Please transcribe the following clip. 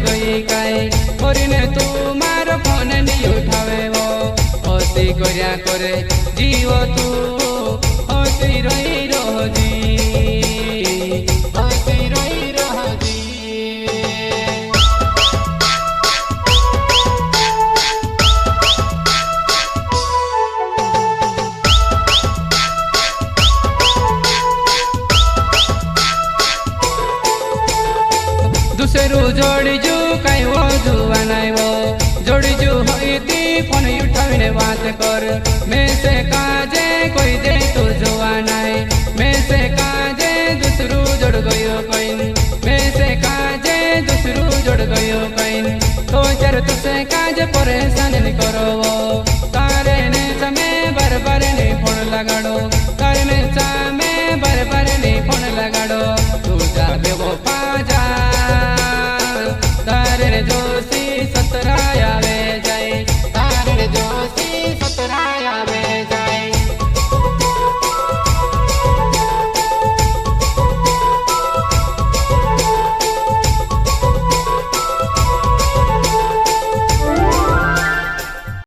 गई काय करीने तू मारो फोन नहीं उठावे वो होती करया करे जीव तू होती रही रोजी होती रही रोजी। दूसरू जोड़ीजू कई वो जुआ नहीं वो जोड़ीजू होई थी फोन उठावीने बात कर मैं से काजे कोई दे तो जुआ नहीं मैं से काजे दूसरू जोड़ गयो कोई मैं से काजे दूसरू जोड़ गयो कोई तो चर तुसे काजे परेशान